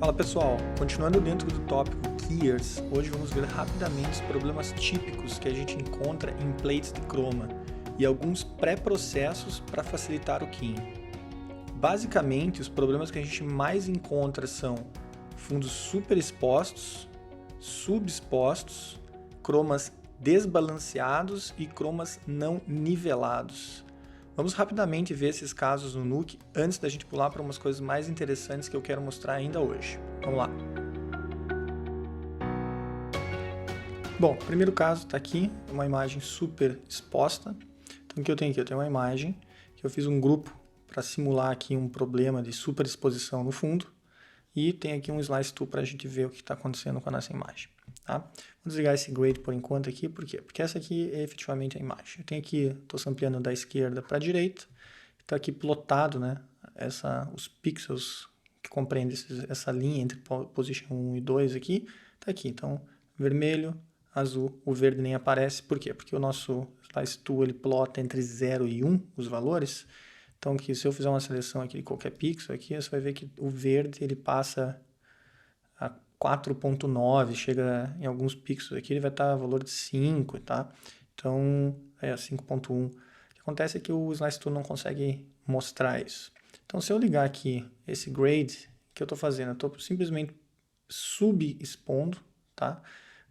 Fala pessoal, continuando dentro do tópico Keyers, hoje vamos ver rapidamente os problemas típicos que a gente encontra em plates de chroma e alguns pré-processos para facilitar o keying. Basicamente, os problemas que a gente mais encontra são fundos superexpostos, subexpostos, cromas desbalanceados e cromas não nivelados. Vamos rapidamente ver esses casos no Nuke antes da gente pular para umas coisas mais interessantes que eu quero mostrar ainda hoje. Vamos lá. Bom, o primeiro caso está aqui, uma imagem super exposta. Então o que eu tenho aqui? Eu tenho uma imagem que eu fiz um grupo para simular aqui um problema de superexposição no fundo e tem aqui um slice tool para a gente ver o que está acontecendo com a nossa imagem. Tá? Vou desligar esse grade por enquanto aqui, por quê? Porque essa aqui é efetivamente a imagem. Eu tenho aqui, estou sampleando da esquerda para a direita, está aqui plotado, né, os pixels que compreendem essa linha entre position 1 e 2 aqui, está aqui. Então, vermelho, azul, o verde nem aparece. Por quê? Porque o nosso slice tool ele plota entre 0 e 1 os valores. Então, que se eu fizer uma seleção aqui de qualquer pixel aqui, você vai ver que o verde ele passa a 4.9, chega em alguns pixels aqui, ele vai estar valor de 5, tá? Então, é 5.1. O que acontece é que o Slice Tool não consegue mostrar isso. Então, se eu ligar aqui esse grade que eu estou fazendo, eu estou simplesmente subexpondo, tá?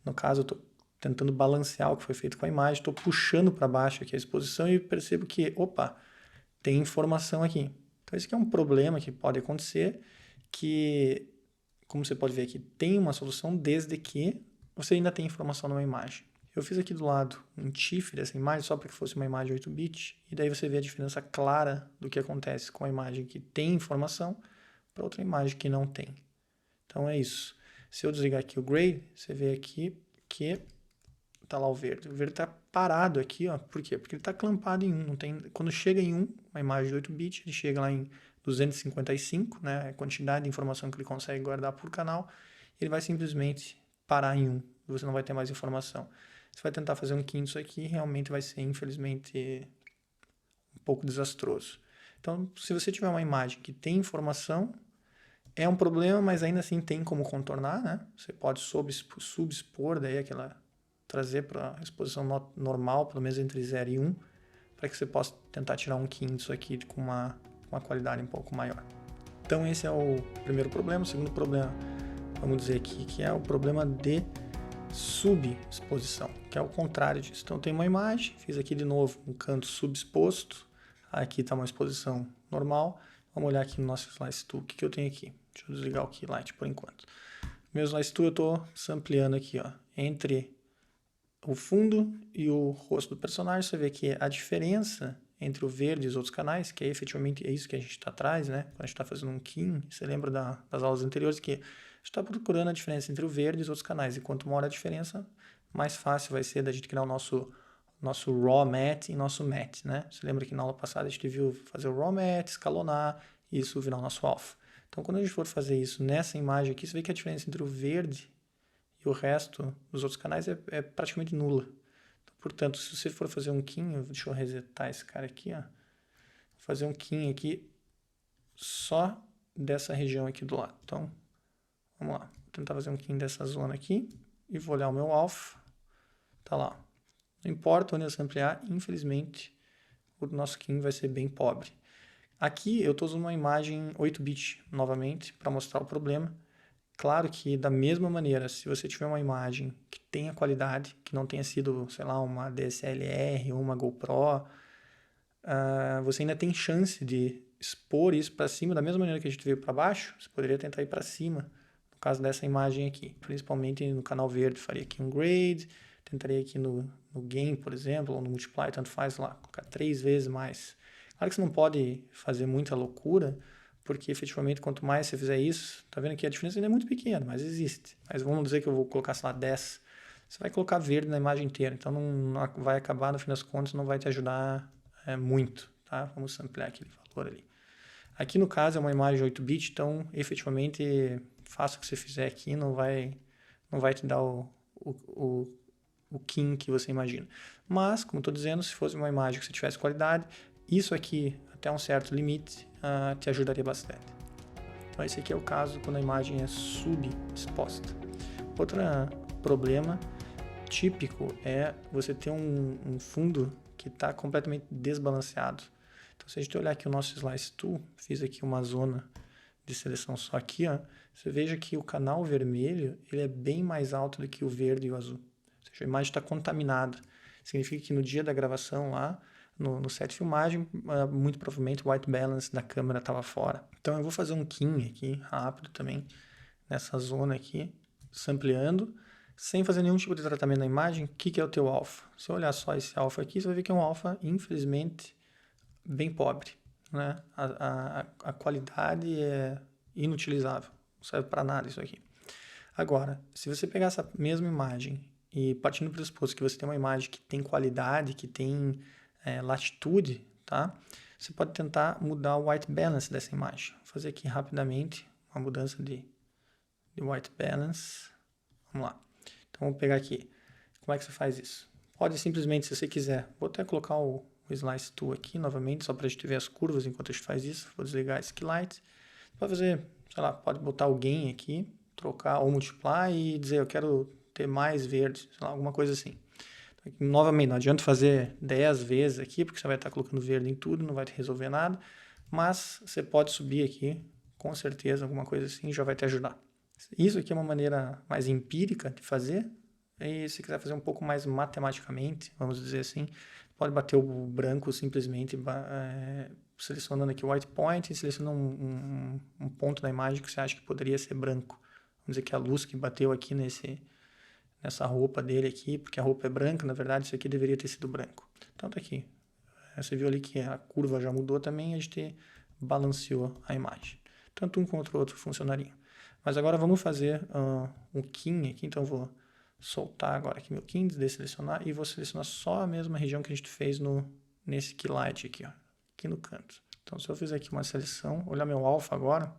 No caso, eu estou tentando balancear o que foi feito com a imagem, estou puxando para baixo aqui a exposição e percebo que, opa, tem informação aqui. Então, esse aqui é um problema que pode acontecer, que como você pode ver aqui, tem uma solução desde que você ainda tem informação numa imagem. Eu fiz aqui do lado um TIFF dessa imagem só para que fosse uma imagem 8-bit, e daí você vê a diferença clara do que acontece com a imagem que tem informação para outra imagem que não tem. Então é isso. Se eu desligar aqui o grade, você vê aqui que está lá o verde. O verde está parado aqui, ó. Por quê? Porque ele está clampado em 1. Não tem, quando chega em 1, uma imagem de 8-bit, ele chega lá em 255, né, a quantidade de informação que ele consegue guardar por canal, ele vai simplesmente parar em 1, você não vai ter mais informação. Você vai tentar fazer um keying disso aqui, realmente vai ser, infelizmente, um pouco desastroso. Então, se você tiver uma imagem que tem informação, é um problema, mas ainda assim tem como contornar, né? Você pode subexpor daí trazer para a exposição normal, pelo menos entre 0 e 1, para que você possa tentar tirar um keying disso aqui com uma qualidade um pouco maior. Então esse é o primeiro problema. O segundo problema, vamos dizer aqui, que é o problema de subexposição, que é o contrário disso. Então eu tenho uma imagem, fiz aqui de novo um canto subexposto, aqui está uma exposição normal. Vamos olhar aqui no nosso Slice Tool, o que eu tenho aqui. Deixa eu desligar o Keylight por enquanto. Meu Slice Tool eu estou sampleando aqui, ó, entre o fundo e o rosto do personagem. Você vê que a diferença entre o verde e os outros canais, que é efetivamente isso que a gente está atrás, né? Quando a gente está fazendo um keying, você lembra das aulas anteriores que a gente está procurando a diferença entre o verde e os outros canais. E quanto maior a diferença, mais fácil vai ser da gente criar o nosso raw matte e nosso matte, né? Você lembra que na aula passada a gente viu fazer o raw matte, escalonar e isso virar o nosso alpha. Então, quando a gente for fazer isso nessa imagem aqui, você vê que a diferença entre o verde e o resto dos outros canais é praticamente nula. Portanto, se você for fazer um keying, deixa eu resetar esse cara aqui, ó. Vou fazer um keying aqui só dessa região aqui do lado. Então, vamos lá. Vou tentar fazer um keying dessa zona aqui e vou olhar o meu alpha. Tá lá. Não importa onde eu samplear, infelizmente, o nosso keying vai ser bem pobre. Aqui eu estou usando uma imagem 8-bit novamente para mostrar o problema. Claro que, da mesma maneira, se você tiver uma imagem que tenha qualidade, que não tenha sido, sei lá, uma DSLR ou uma GoPro, você ainda tem chance de expor isso para cima, da mesma maneira que a gente veio para baixo, você poderia tentar ir para cima, no caso dessa imagem aqui. Principalmente no canal verde, faria aqui um grade, tentaria aqui no gain, por exemplo, ou no multiply, tanto faz lá, colocar 3 vezes mais. Claro que você não pode fazer muita loucura, porque efetivamente quanto mais você fizer isso, tá vendo que a diferença ainda é muito pequena, mas existe. Mas vamos dizer que eu vou colocar, sei lá, 10, você vai colocar verde na imagem inteira, então não vai acabar, no fim das contas, não vai te ajudar muito, tá? Vamos ampliar aquele valor ali. Aqui no caso é uma imagem 8-bit, então efetivamente faça o que você fizer aqui, não vai te dar o keying que você imagina. Mas, como estou dizendo, se fosse uma imagem que você tivesse qualidade, isso aqui, até um certo limite, te ajudaria bastante. Então esse aqui é o caso quando a imagem é subexposta. Outro problema típico é você ter um fundo que está completamente desbalanceado. Então se a gente olhar aqui o nosso Slice Tool, fiz aqui uma zona de seleção só aqui, ó, você veja que o canal vermelho ele é bem mais alto do que o verde e o azul. Ou seja, a imagem está contaminada. Significa que no dia da gravação lá, no set de filmagem, muito provavelmente o white balance da câmera estava fora. Então eu vou fazer um king aqui, rápido também, nessa zona aqui, sampleando, sem fazer nenhum tipo de tratamento na imagem. O que é o teu alfa? Se eu olhar só esse alfa aqui, você vai ver que é um alfa, infelizmente, bem pobre, né? A qualidade é inutilizável, não serve para nada isso aqui. Agora, se você pegar essa mesma imagem e partindo do pressuposto que você tem uma imagem que tem qualidade, que tem latitude, tá? Você pode tentar mudar o white balance dessa imagem. Vou fazer aqui rapidamente uma mudança de white balance. Vamos lá. Então, vou pegar aqui. Como é que você faz isso? Pode simplesmente, se você quiser, vou até colocar o Slice Tool aqui novamente, só para a gente ver as curvas enquanto a gente faz isso. Vou desligar esse Keylight. Pode fazer, sei lá, pode botar o Gain aqui, trocar ou multiplicar e dizer eu quero ter mais verde, sei lá, alguma coisa assim. Então, novamente, não adianta fazer 10 vezes aqui, porque você vai estar colocando verde em tudo, não vai te resolver nada, mas você pode subir aqui, com certeza, alguma coisa assim já vai te ajudar. Isso aqui é uma maneira mais empírica de fazer, e se quiser fazer um pouco mais matematicamente, vamos dizer assim, pode bater o branco simplesmente selecionando aqui o white point e selecionando um ponto da imagem que você acha que poderia ser branco. Vamos dizer que a luz que bateu aqui nessa roupa dele aqui, porque a roupa é branca, na verdade isso aqui deveria ter sido branco. Então tá aqui. Você viu ali que a curva já mudou também, a gente balanceou a imagem. Tanto um quanto o outro funcionaria. Mas agora vamos fazer um king aqui, então eu vou soltar agora aqui meu king, desselecionar e vou selecionar só a mesma região que a gente fez nesse keylight aqui, ó, aqui no canto. Então se eu fizer aqui uma seleção, olhar meu alpha agora,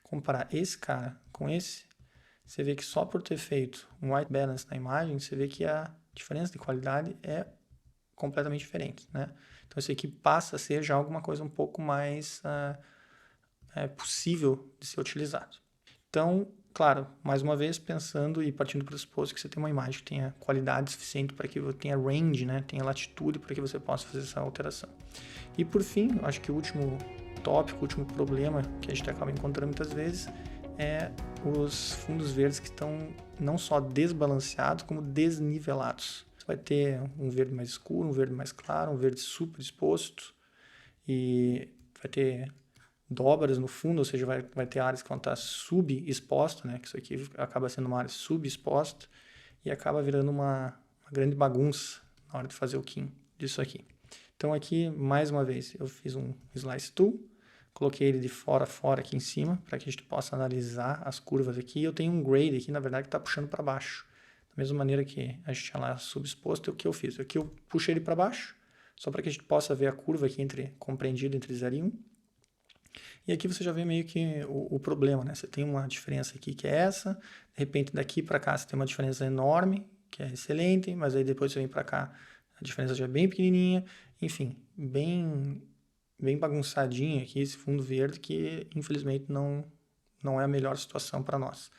comparar esse cara com esse, você vê que só por ter feito um white balance na imagem, você vê que a diferença de qualidade é completamente diferente, né? Então isso aqui passa a ser já alguma coisa um pouco mais possível de ser utilizado. Então, claro, mais uma vez pensando e partindo do pressuposto que você tem uma imagem que tenha qualidade suficiente para que tenha range, né? Tenha latitude para que você possa fazer essa alteração. E por fim, acho que o último tópico, o último problema que a gente acaba encontrando muitas vezes é os fundos verdes que estão não só desbalanceados, como desnivelados. Você vai ter um verde mais escuro, um verde mais claro, um verde super exposto e vai ter dobras no fundo, ou seja, vai ter áreas que vão estar subexpostas, né? Que isso aqui acaba sendo uma área subexposta e acaba virando uma grande bagunça na hora de fazer o king disso aqui. Então aqui, mais uma vez, eu fiz um Slice Tool, coloquei ele de fora a fora aqui em cima, para que a gente possa analisar as curvas aqui. Eu tenho um grade aqui, na verdade, que está puxando para baixo. Da mesma maneira que a gente tinha lá subexposto, o que eu fiz? Aqui eu puxei ele para baixo, só para que a gente possa ver a curva aqui compreendida entre 0 e 1. E aqui você já vê meio que o problema, né? Você tem uma diferença aqui que é essa, de repente daqui para cá você tem uma diferença enorme, que é excelente, mas aí depois você vem para cá, a diferença já é bem pequenininha, enfim, bem bagunçadinho aqui esse fundo verde que infelizmente não é a melhor situação para nós.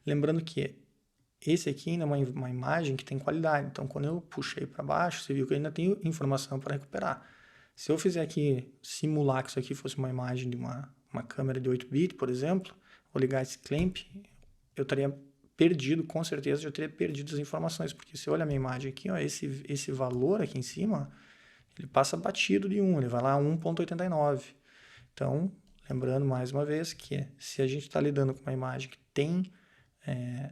Lembrando que esse aqui ainda é uma imagem que tem qualidade, então quando eu puxei para baixo, você viu que eu ainda tenho informação para recuperar. Se eu fizer aqui, simular que isso aqui fosse uma imagem de uma câmera de 8-bit, por exemplo, vou ligar esse clamp, eu estaria perdido, com certeza já teria perdido as informações, porque se eu olhar a minha imagem aqui, ó, esse valor aqui em cima, ele passa batido de 1, ele vai lá a 1.89. Então, lembrando mais uma vez que se a gente está lidando com uma imagem que tem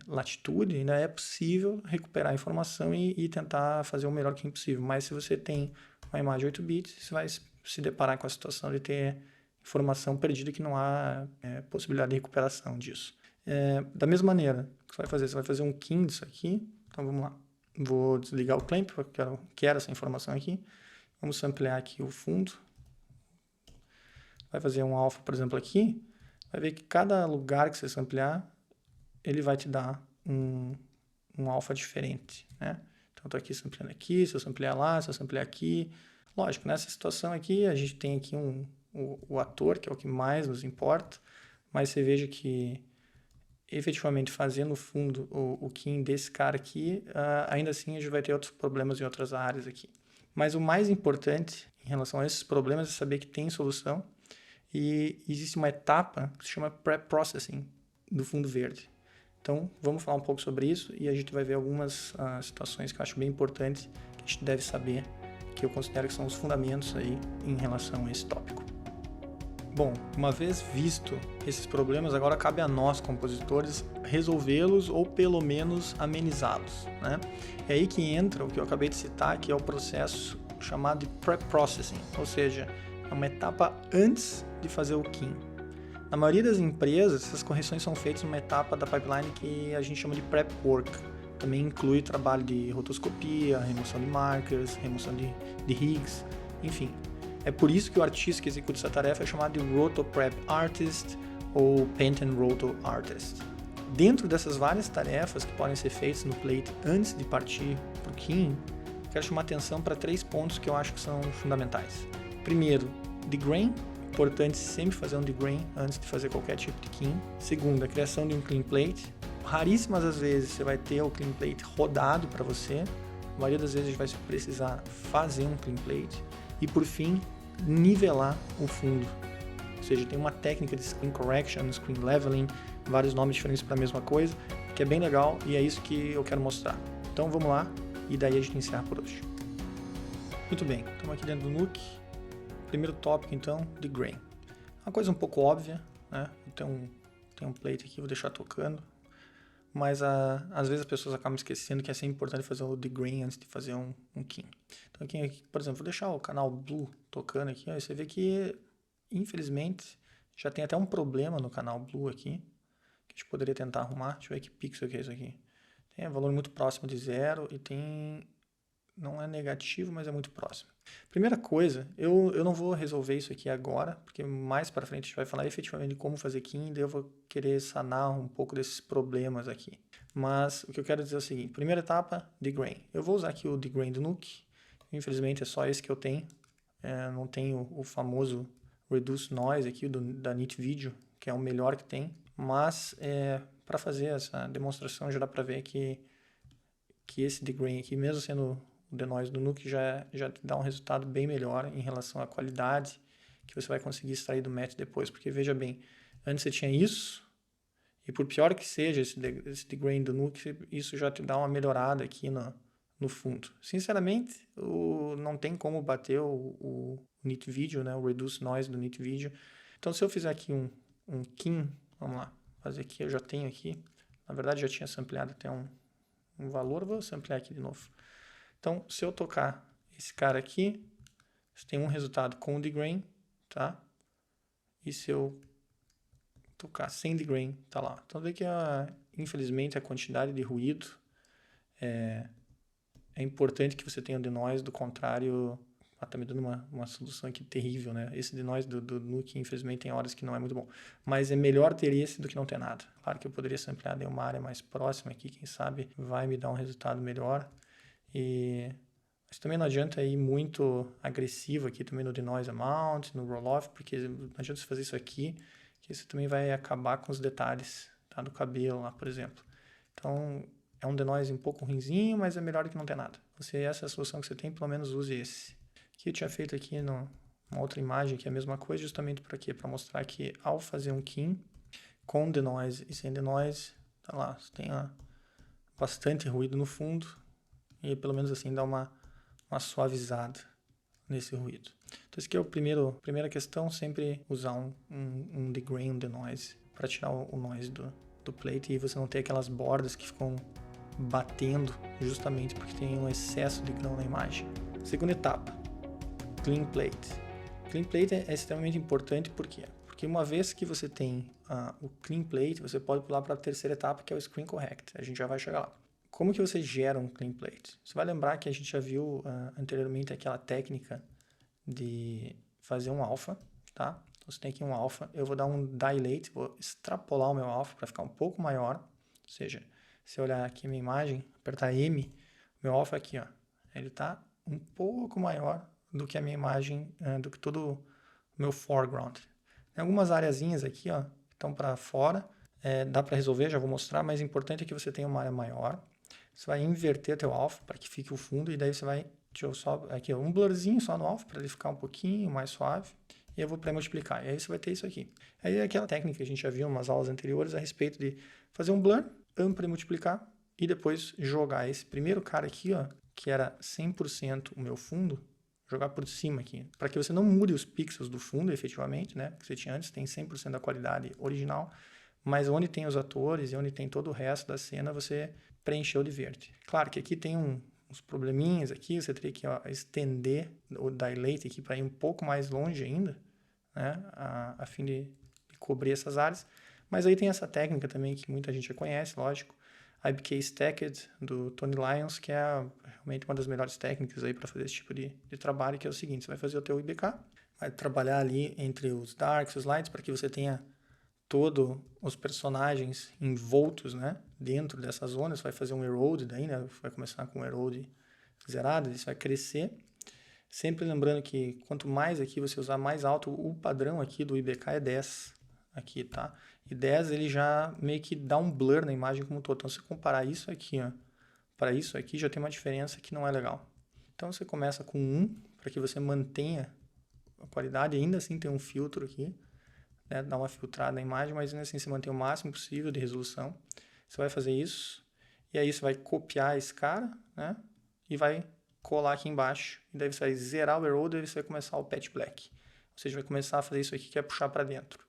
latitude, ainda é possível recuperar a informação e tentar fazer o melhor que é possível. Mas se você tem uma imagem 8 bits, você vai se deparar com a situação de ter informação perdida que não há possibilidade de recuperação disso. Da mesma maneira, o que você vai fazer? Você vai fazer um king disso aqui. Então vamos lá. Vou desligar o clamp, porque eu quero essa informação aqui. Vamos ampliar aqui o fundo. Vai fazer um alpha, por exemplo, aqui. Vai ver que cada lugar que você ampliar, ele vai te dar um alpha diferente, né? Então, estou aqui sampleando aqui, se eu ampliar lá, se eu ampliar aqui. Lógico, nessa situação aqui, a gente tem aqui o ator, que é o que mais nos importa, mas você veja que efetivamente fazendo no fundo o Kim desse cara aqui, ainda assim a gente vai ter outros problemas em outras áreas aqui. Mas o mais importante em relação a esses problemas é saber que tem solução e existe uma etapa que se chama pré-processing do fundo verde. Então, vamos falar um pouco sobre isso e a gente vai ver algumas situações que eu acho bem importantes que a gente deve saber, que eu considero que são os fundamentos aí em relação a esse tópico. Bom, uma vez visto esses problemas, agora cabe a nós, compositores, resolvê-los ou pelo menos amenizá-los, né? É aí que entra o que eu acabei de citar, que é o processo chamado de pré-processing, ou seja, é uma etapa antes de fazer o Kim. Na maioria das empresas, essas correções são feitas numa etapa da pipeline que a gente chama de prep work. Também inclui trabalho de rotoscopia, remoção de markers, remoção de rigs, enfim. É por isso que o artista que executa essa tarefa é chamado de Roto Prep Artist ou Paint and Roto Artist. Dentro dessas várias tarefas que podem ser feitas no plate antes de partir para o Kim, quero chamar atenção para 3 pontos que eu acho que são fundamentais. Primeiro, degrain. Importante sempre fazer um degrain antes de fazer qualquer tipo de Kim. Segundo, a criação de um clean plate. Raríssimas as vezes você vai ter o clean plate rodado para você. A maioria das vezes a gente vai precisar fazer um clean plate. E por fim, nivelar o fundo. Ou seja, tem uma técnica de screen correction, screen leveling, vários nomes diferentes para a mesma coisa, que é bem legal e é isso que eu quero mostrar. Então vamos lá e daí a gente encerra por hoje. Muito bem, estamos aqui dentro do Nuke. Primeiro tópico, então, degrain. Uma coisa um pouco óbvia, né? Tem um plate aqui, vou deixar tocando. Mas às vezes as pessoas acabam esquecendo que é sempre importante fazer o degrain antes de fazer um Kim. Então aqui, por exemplo, vou deixar o canal Blue tocando aqui. Ó, você vê que, infelizmente, já tem até um problema no canal Blue aqui, que a gente poderia tentar arrumar. Deixa eu ver que pixel que é isso aqui. Tem um valor muito próximo de 0 e tem... Não é negativo, mas é muito próximo. Primeira coisa, eu não vou resolver isso aqui agora, porque mais para frente a gente vai falar efetivamente de como fazer Kim, daí eu vou querer sanar um pouco desses problemas aqui. Mas o que eu quero dizer é o seguinte, primeira etapa, degrain. Eu vou usar aqui o degrain do Nuke, infelizmente é só esse que eu tenho, não tenho o famoso Reduce Noise aqui da Neat Video, que é o melhor que tem, mas para fazer essa demonstração já dá para ver que esse degrain aqui, mesmo sendo o denoise do Nuke, já te dá um resultado bem melhor em relação à qualidade que você vai conseguir extrair do match depois. Porque veja bem, antes você tinha isso, e por pior que seja esse degrain do Nuke, isso já te dá uma melhorada aqui no fundo. Sinceramente, não tem como bater o Neat Video, né, o Reduce Noise do Neat Video. Então se eu fizer aqui um Kim, vamos lá, fazer aqui, eu já tenho aqui, na verdade já tinha sampleado até um valor, vou samplear aqui de novo. Então, se eu tocar esse cara aqui, você tem um resultado com o degrain, tá? E se eu tocar sem degrain, tá lá. Então, vê que, infelizmente, a quantidade de ruído é importante que você tenha o denoise, do contrário, tá me dando uma solução aqui terrível, né? Esse denoise do Nuke, infelizmente, tem horas que não é muito bom. Mas é melhor ter esse do que não ter nada. Claro que eu poderia samplear de uma área mais próxima aqui, quem sabe vai me dar um resultado melhor. Mas também não adianta ir muito agressivo aqui também no denoise amount, no roll-off, porque não adianta você fazer isso aqui, que isso também vai acabar com os detalhes, tá, do cabelo lá, por exemplo. Então, é um denoise um pouco ruinzinho, mas é melhor que não ter nada. Essa é a solução que você tem, pelo menos use esse. Aqui eu tinha feito aqui numa outra imagem, que é a mesma coisa, justamente para quê? Para mostrar que ao fazer um Kim, com denoise e sem denoise, tá lá, você tem bastante ruído no fundo, e pelo menos assim dá uma suavizada nesse ruído. Então esse aqui é a primeira questão, sempre usar um degrain, um denoise, para tirar o noise do plate e você não ter aquelas bordas que ficam batendo justamente porque tem um excesso de grão na imagem. Segunda etapa, clean plate. Clean plate é extremamente importante, por quê? Porque uma vez que você tem o clean plate, você pode pular para a terceira etapa, que é o screen correct. A gente já vai chegar lá. Como que você gera um clean plate? Você vai lembrar que a gente já viu anteriormente aquela técnica de fazer um alpha, tá? Então você tem aqui um alpha, eu vou dar um dilate, vou extrapolar o meu alpha para ficar um pouco maior. Ou seja, se eu olhar aqui a minha imagem, apertar M, meu alpha aqui, ó, ele está um pouco maior do que a minha imagem, do que todo o meu foreground. Tem algumas areazinhas aqui, ó, Então, para fora, dá para resolver, já vou mostrar, mas o importante é que você tenha uma área maior. Você vai inverter teu alvo para que fique o fundo e daí você vai, deixa eu só, aqui um blurzinho só no alvo para ele ficar um pouquinho mais suave. E eu vou pré-multiplicar. E aí você vai ter isso aqui. Aí é aquela técnica que a gente já viu em umas aulas anteriores a respeito de fazer um blur, pré-multiplicar e depois jogar esse primeiro cara aqui, ó, que era 100% o meu fundo, jogar por cima aqui, para que você não mude os pixels do fundo, efetivamente, né? Que você tinha antes, tem 100% da qualidade original, mas onde tem os atores e onde tem todo o resto da cena, você preencheu de verde. Claro que aqui tem uns probleminhas aqui, você teria que estender o dilate aqui para ir um pouco mais longe ainda, né? A fim de cobrir essas áreas. Mas aí tem essa técnica também que muita gente já conhece, lógico, IBK Stacked, do Tony Lyons, que é realmente uma das melhores técnicas aí para fazer esse tipo de trabalho, que é o seguinte: você vai fazer o teu IBK, vai trabalhar ali entre os darks, os lights, para que você tenha todos os personagens envoltos, né, dentro dessa zona. Você vai fazer um erode daí, né, vai começar com um erode zerado, isso vai crescer. Sempre lembrando que quanto mais aqui você usar, mais alto, o padrão aqui do IBK é 10, aqui, tá? E 10 ele já meio que dá um blur na imagem como um todo. Então, se comparar isso aqui, ó, para isso aqui, já tem uma diferença que não é legal. Então, você começa com 1, para que você mantenha a qualidade, ainda assim tem um filtro aqui, né? Dá uma filtrada na imagem, mas ainda assim você mantém o máximo possível de resolução. Você vai fazer isso, e aí você vai copiar esse cara, né? E vai colar aqui embaixo, e daí você vai zerar o erode e você vai começar o patch black. Ou seja, vai começar a fazer isso aqui que é puxar para dentro.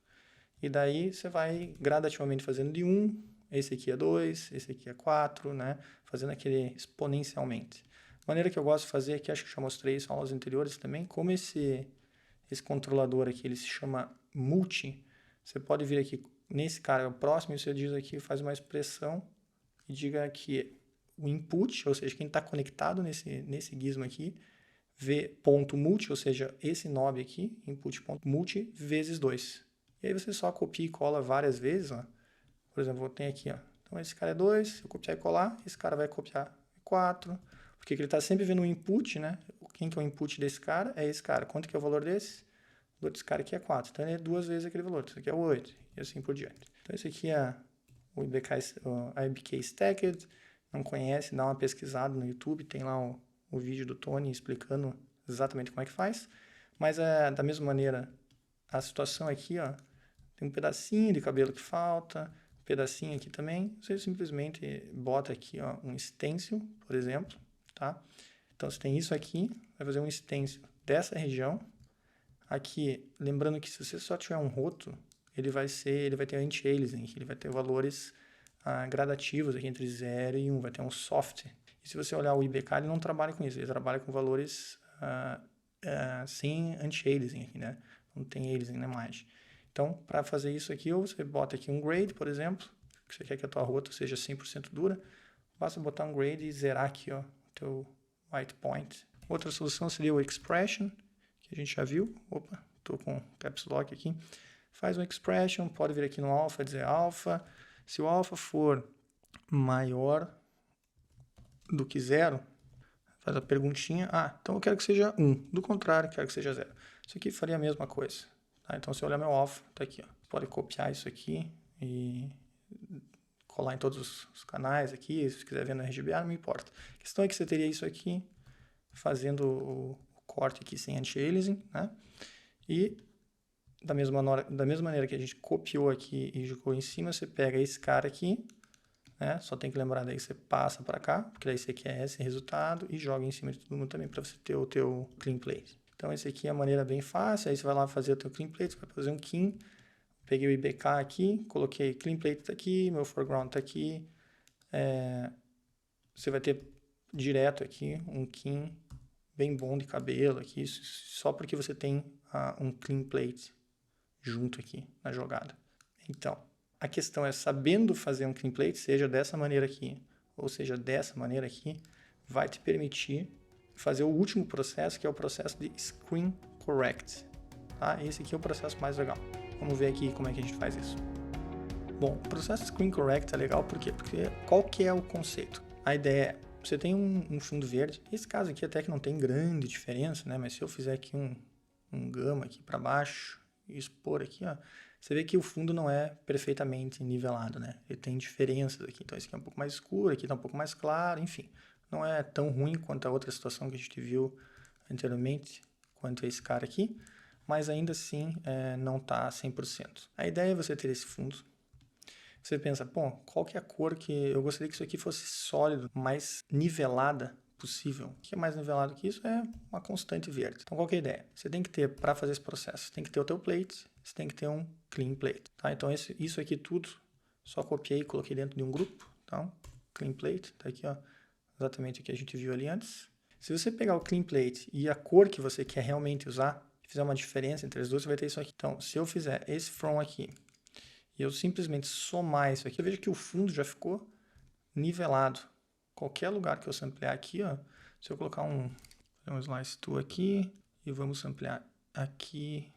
E daí você vai gradativamente fazendo de 1, esse aqui é 2, esse aqui é 4, né? Fazendo aquele exponencialmente. A maneira que eu gosto de fazer, que acho que já mostrei isso em aulas anteriores também, como esse controlador aqui, ele se chama multi, você pode vir aqui nesse cara próximo e você diz aqui, faz uma expressão e diga que o input, ou seja, quem está conectado nesse gizmo aqui, vê ponto multi, ou seja, esse knob aqui, input.multi, vezes 2. E aí você só copia e cola várias vezes, ó. Por exemplo, eu tenho aqui, ó. Então esse cara é 2, se eu copiar e colar, esse cara vai copiar 4, porque ele está sempre vendo o input, né? Quem que é o input desse cara? É esse cara. Quanto que é o valor desse? O valor desse cara aqui é 4. Então ele é 2 vezes aquele valor. Isso aqui é 8. E assim por diante. Então esse aqui é o IBK Stacked. Não conhece, dá uma pesquisada no YouTube. Tem lá o vídeo do Tony explicando exatamente como é que faz. Mas da mesma maneira, a situação aqui, ó, tem um pedacinho de cabelo que falta, um pedacinho aqui também. Você simplesmente bota aqui, ó, um stencil, por exemplo, tá? Então, você tem isso aqui, vai fazer um stencil dessa região. Aqui, lembrando que se você só tiver um roto, ele vai ter anti-aliasing, ele vai ter valores gradativos aqui entre 0 e 1, vai ter um soft. E se você olhar o IBK, ele não trabalha com isso, ele trabalha com valores sem anti-aliasing aqui, né? Não tem aliasing na imagem. Então, para fazer isso aqui, ou você bota aqui um grade, por exemplo, que você quer que a tua rota seja 100% dura, basta botar um grade e zerar aqui, ó, o teu white point. Outra solução seria o expression, que a gente já viu. Opa, estou com caps lock aqui. Faz um expression, pode vir aqui no alpha, dizer alpha. Se o alpha for maior do que 0, faz a perguntinha. Então eu quero que seja 1. Do contrário, quero que seja 0. Isso aqui faria a mesma coisa. Tá? Então, se eu olhar meu alpha, está aqui. Ó. Pode copiar isso aqui e colar em todos os canais aqui. Se quiser ver no RGBA, não me importa. A questão é que você teria isso aqui, fazendo o corte aqui sem anti-aliasing, né? E da mesma maneira que a gente copiou aqui e jogou em cima, você pega esse cara aqui, né? Só tem que lembrar daí que você passa para cá, porque daí você quer esse resultado e joga em cima de todo mundo também para você ter o teu clean plate. Então, esse aqui é a maneira bem fácil. Aí você vai lá fazer o teu clean plate, você vai fazer um kin. Peguei o IBK aqui, coloquei clean plate tá aqui, meu foreground tá aqui. Você vai ter direto aqui um kin bem bom de cabelo aqui, só porque você tem um clean plate junto aqui na jogada. Então, a questão é, sabendo fazer um clean plate, seja dessa maneira aqui, ou seja dessa maneira aqui, vai te permitir fazer o último processo, que é o processo de Screen Correct. Tá? Esse aqui é o processo mais legal. Vamos ver aqui como é que a gente faz isso. Bom, o processo Screen Correct é legal por quê? Porque qual que é o conceito? A ideia é, você tem um fundo verde, esse caso aqui até que não tem grande diferença, né? Mas se eu fizer aqui um gama aqui para baixo e expor aqui, ó, Você vê que o fundo não é perfeitamente nivelado, né? Ele tem diferenças aqui. Então, esse aqui é um pouco mais escuro, aqui está um pouco mais claro, enfim. Não é tão ruim quanto a outra situação que a gente viu anteriormente, quanto esse cara aqui, mas ainda assim não está 100%. A ideia é você ter esse fundo. Você pensa, bom, qual que é a cor que eu gostaria que isso aqui fosse sólido, mais nivelada possível. O que é mais nivelado que isso é uma constante verde. Então, qual que é a ideia? Você tem que ter, para fazer esse processo, você tem que ter o teu plate, você tem que ter um clean plate. Tá? Então, isso aqui tudo, só copiei e coloquei dentro de um grupo. Então, clean plate, tá aqui, ó, exatamente o que a gente viu ali antes. Se você pegar o clean plate e a cor que você quer realmente usar, fizer uma diferença entre as duas, você vai ter isso aqui. Então, se eu fizer esse from aqui, e eu simplesmente somar isso aqui, eu vejo que o fundo já ficou nivelado. Qualquer lugar que eu samplear aqui, ó, se eu colocar um slice tool aqui e vamos samplear aqui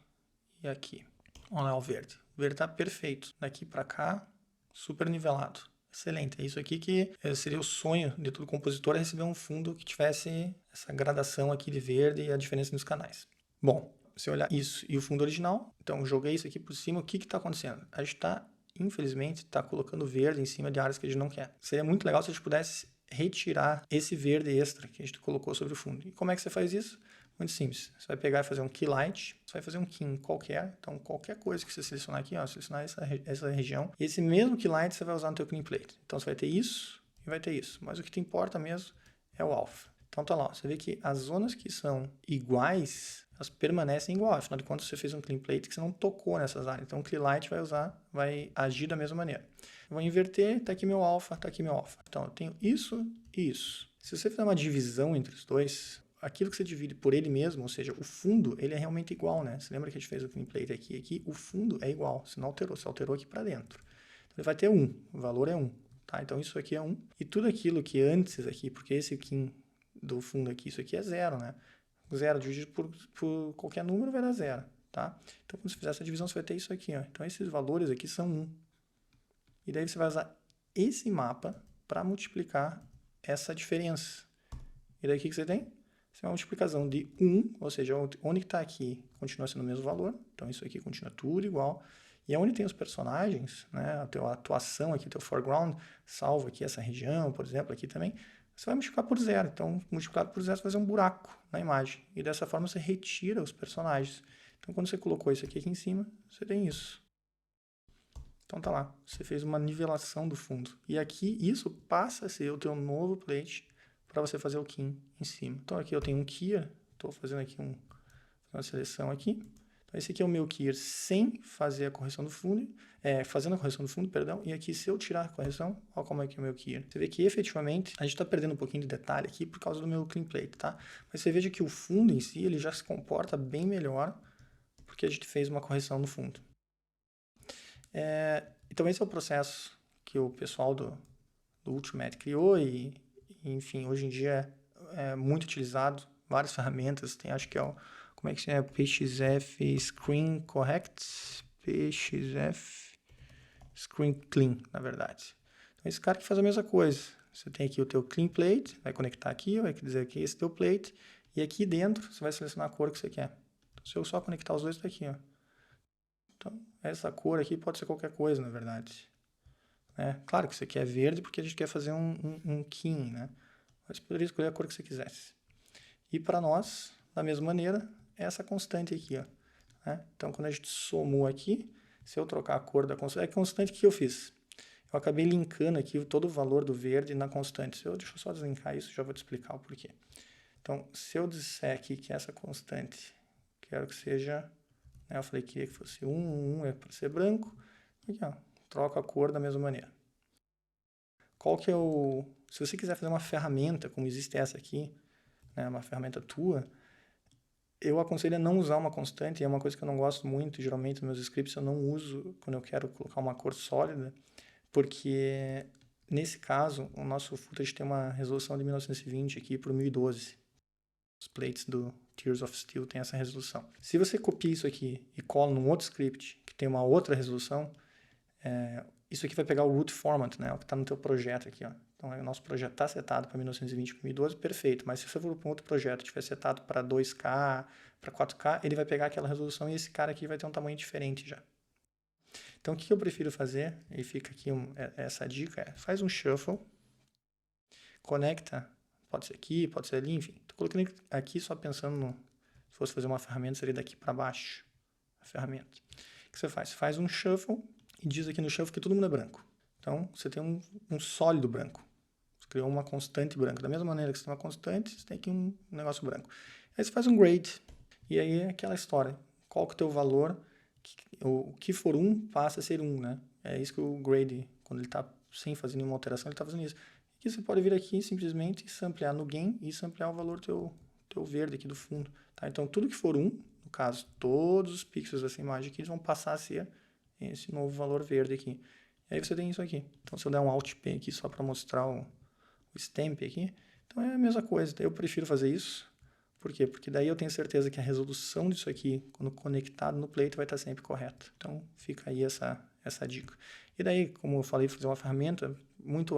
e aqui. Olha lá o verde. O verde está perfeito. Daqui para cá, super nivelado. Excelente. É isso aqui que seria o sonho de todo compositor, é receber um fundo que tivesse essa gradação aqui de verde e a diferença nos canais. Bom, se eu olhar isso e o fundo original, então joguei isso aqui por cima, o que está acontecendo? A gente está, infelizmente, colocando verde em cima de áreas que a gente não quer. Seria muito legal se a gente pudesse retirar esse verde extra que a gente colocou sobre o fundo. E como é que você faz isso? Muito simples. Você vai pegar e fazer um key light, você vai fazer um key qualquer, então qualquer coisa que você selecionar aqui, ó, selecionar essa região, esse mesmo key light você vai usar no teu clean plate. Então você vai ter isso e vai ter isso, mas o que te importa mesmo é o alpha. Então tá lá, ó, você vê que as zonas que são iguais, elas permanecem igual, afinal de contas você fez um clean plate que você não tocou nessas áreas, então o clean light vai agir da mesma maneira. Eu vou inverter, tá aqui meu alpha, tá aqui meu alpha. Então eu tenho isso e isso. Se você fizer uma divisão entre os dois, aquilo que você divide por ele mesmo, ou seja, o fundo, ele é realmente igual, né? Você lembra que a gente fez o clean plate aqui, o fundo é igual, você não alterou, você alterou aqui para dentro. Então ele vai ter 1, o valor é 1, tá? Então isso aqui é 1, e tudo aquilo que antes aqui, porque esse aqui do fundo aqui, isso aqui é 0, né? 0 dividido por qualquer número vai dar 0, tá? Então quando você fizer essa divisão, você vai ter isso aqui, ó. Então esses valores aqui são 1. E daí você vai usar esse mapa para multiplicar essa diferença. E daí o que você tem? Você tem uma multiplicação de 1, ou seja, onde está aqui continua sendo o mesmo valor. Então isso aqui continua tudo igual. E onde tem os personagens, né, a tua atuação aqui, o teu foreground, salvo aqui essa região, por exemplo, aqui também, você vai multiplicar por 0. Então, multiplicado por 0, você vai fazer um buraco na imagem. E dessa forma você retira os personagens. Então, quando você colocou isso aqui em cima, você tem isso. Então tá lá, você fez uma nivelação do fundo. E aqui isso passa a ser o teu novo plate para você fazer o key em cima. Então aqui eu tenho um keyer, estou fazendo aqui uma seleção aqui. Então esse aqui é o meu keyer sem fazer a correção do fundo, fazendo a correção do fundo, perdão. E aqui se eu tirar a correção, olha como é que é o meu keyer. Você vê que efetivamente a gente está perdendo um pouquinho de detalhe aqui por causa do meu clean plate, tá? Mas você veja que o fundo em si ele já se comporta bem melhor porque a gente fez uma correção no fundo. Então esse é o processo que o pessoal do Ultimate criou e, enfim, hoje em dia é muito utilizado, várias ferramentas, tem acho que é o, como é que se chama? PXF Screen Correct, PXF Screen Clean, na verdade. Então esse cara que faz a mesma coisa, você tem aqui o teu clean plate, vai conectar aqui, vai dizer que esse é o teu plate, e aqui dentro você vai selecionar a cor que você quer. Então se eu só conectar os dois, tá aqui, ó. Então, essa cor aqui pode ser qualquer coisa, na verdade. Claro que isso aqui é verde porque a gente quer fazer um kin, né? Mas poderia escolher a cor que você quisesse. E para nós, da mesma maneira, é essa constante aqui, ó. Então, quando a gente somou aqui, se eu trocar a cor da constante, é a constante que eu fiz. Eu acabei linkando aqui todo o valor do verde na constante. Deixa eu só deslinkar isso, já vou te explicar o porquê. Então, se eu disser aqui que essa constante, quero que seja... Eu falei que queria que fosse 1 é para ser branco. Aqui, ó, troca a cor da mesma maneira. Qual que é o... Se você quiser fazer uma ferramenta, como existe essa aqui, né, uma ferramenta tua, eu aconselho a não usar uma constante, é uma coisa que eu não gosto muito, geralmente nos meus scripts eu não uso quando eu quero colocar uma cor sólida, porque nesse caso, o nosso footage tem uma resolução de 1920 aqui por 1012. Os plates do Tears of Steel tem essa resolução. Se você copia isso aqui e cola num outro script que tem uma outra resolução, isso aqui vai pegar o root format, né, o que está no teu projeto aqui, ó. Então, o nosso projeto está setado para 1920 por 1012, perfeito. Mas se você for para um outro projeto e tiver setado para 2K, para 4K, ele vai pegar aquela resolução e esse cara aqui vai ter um tamanho diferente já. Então, o que eu prefiro fazer, e fica aqui essa dica, faz um shuffle, conecta, pode ser aqui, pode ser ali, enfim. Estou colocando aqui só pensando se fosse fazer uma ferramenta, seria daqui para baixo, a ferramenta. O que você faz? Você faz um shuffle e diz aqui no shuffle que todo mundo é branco. Então, você tem um sólido branco. Você criou uma constante branca. Da mesma maneira que você tem uma constante, você tem aqui um negócio branco. Aí você faz um grade. E aí é aquela história. Qual que é o teu valor? O que for 1 passa a ser 1, né? É isso que o grade, quando ele está sem fazer nenhuma alteração, ele está fazendo isso. E você pode vir aqui simplesmente samplear no gain e samplear o valor teu verde aqui do fundo. Tá? Então, tudo que for 1, no caso, todos os pixels dessa imagem aqui, eles vão passar a ser esse novo valor verde aqui. E aí você tem isso aqui. Então, se eu der um Alt P aqui só para mostrar o stamp aqui, então é a mesma coisa. Eu prefiro fazer isso. Por quê? Porque daí eu tenho certeza que a resolução disso aqui, quando conectado no plate, vai estar sempre correta. Então, fica aí essa dica. E daí, como eu falei, fazer uma ferramenta muito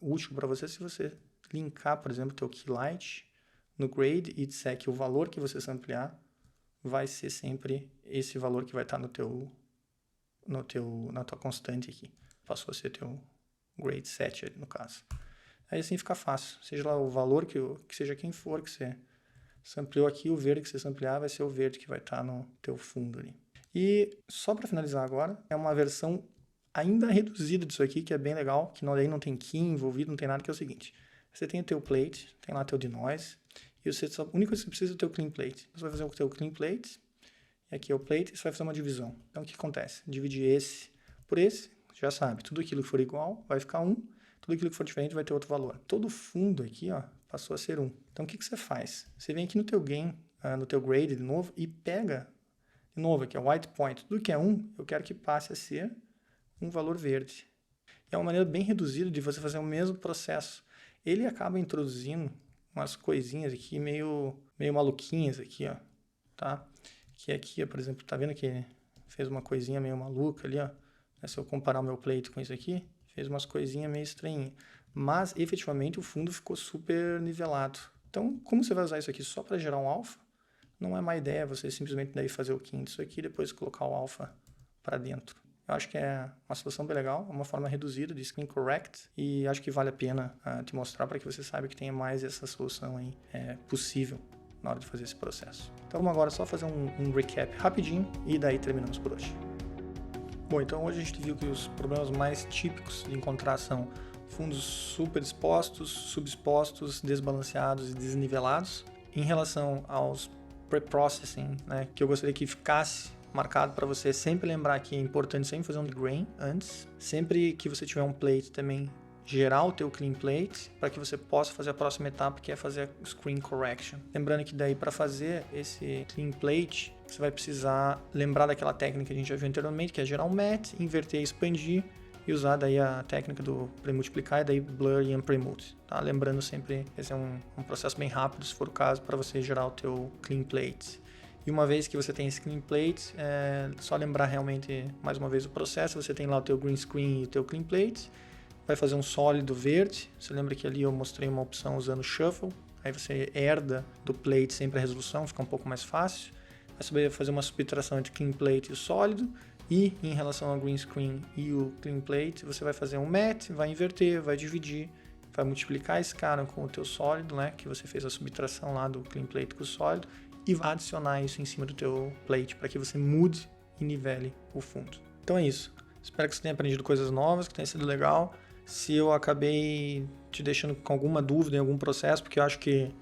útil para você se você linkar, por exemplo, o teu keylight no grade e disser que o valor que você samplear vai ser sempre esse valor que vai estar na tua constante aqui. Passou a ser teu grade set, no caso. Aí assim fica fácil. Seja lá o valor que seja quem for que você sampleou aqui, o verde que você samplear vai ser o verde que vai estar no teu fundo ali. E só para finalizar agora, é uma versão ainda reduzida disso aqui, que é bem legal, que daí não tem key envolvido, não tem nada, que é o seguinte. Você tem o teu plate, tem lá teu denoise, e o único que você precisa é o teu clean plate. Você vai fazer o teu clean plate, e aqui é o plate, e você vai fazer uma divisão. Então o que acontece? Dividir esse por esse, já sabe, tudo aquilo que for igual vai ficar 1, tudo aquilo que for diferente vai ter outro valor. Todo fundo aqui, ó, passou a ser 1. Então, o que você faz? Você vem aqui no teu gain, no teu grade de novo, e pega, de novo aqui, o white point. Tudo que é 1, eu quero que passe a ser um valor verde. É uma maneira bem reduzida de você fazer o mesmo processo. Ele acaba introduzindo umas coisinhas aqui meio maluquinhas aqui, ó, tá? Que aqui, ó, por exemplo, tá vendo que ele fez uma coisinha meio maluca ali, ó? Se eu comparar o meu plate com isso aqui, fez umas coisinhas meio estranhas. Mas, efetivamente, o fundo ficou super nivelado. Então, como você vai usar isso aqui só para gerar um alfa, não é má ideia você simplesmente daí fazer o key disso aqui e depois colocar o alfa para dentro. Eu acho que é uma solução bem legal, uma forma reduzida de screen correct, e acho que vale a pena te mostrar para que você saiba que tenha mais essa solução aí possível na hora de fazer esse processo. Então, vamos agora só fazer um recap rapidinho e daí terminamos por hoje. Bom, então hoje a gente viu que os problemas mais típicos de encontrar são fundos super expostos, subexpostos, desbalanceados e desnivelados. Em relação aos pre-processing, né, que eu gostaria que ficasse marcado para você sempre lembrar que é importante sempre fazer um grain antes. Sempre que você tiver um plate também, gerar o teu clean plate para que você possa fazer a próxima etapa, que é fazer a screen correction. Lembrando que daí para fazer esse clean plate, você vai precisar lembrar daquela técnica que a gente já viu anteriormente, que é gerar um matte, inverter e expandir, e usar daí a técnica do premultiplicar e daí blur e unpremult, tá? Lembrando sempre, esse é um processo bem rápido, se for o caso, para você gerar o teu clean plate. E uma vez que você tem esse clean plate, é só lembrar realmente, mais uma vez, o processo. Você tem lá o teu green screen e o teu clean plate, vai fazer um sólido verde. Você lembra que ali eu mostrei uma opção usando shuffle, aí você herda do plate sempre a resolução, fica um pouco mais fácil. Vai saber fazer uma subtração entre clean plate e o sólido, e em relação ao green screen e o clean plate, você vai fazer um matte, vai inverter, vai dividir, vai multiplicar esse cara com o teu sólido, né, que você fez a subtração lá do clean plate com o sólido, e vai adicionar isso em cima do teu plate para que você mude e nivele o fundo. Então é isso. Espero que você tenha aprendido coisas novas, que tenha sido legal. Se eu acabei te deixando com alguma dúvida em algum processo, porque eu acho que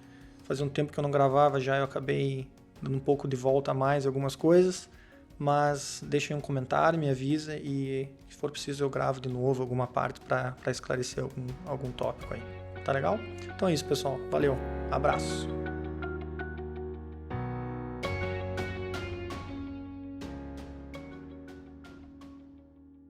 fazia um tempo que eu não gravava já, eu acabei dando um pouco de volta a mais algumas coisas, mas deixa aí um comentário, me avisa e se for preciso eu gravo de novo alguma parte para esclarecer algum tópico aí. Tá legal? Então é isso, pessoal. Valeu. Abraço.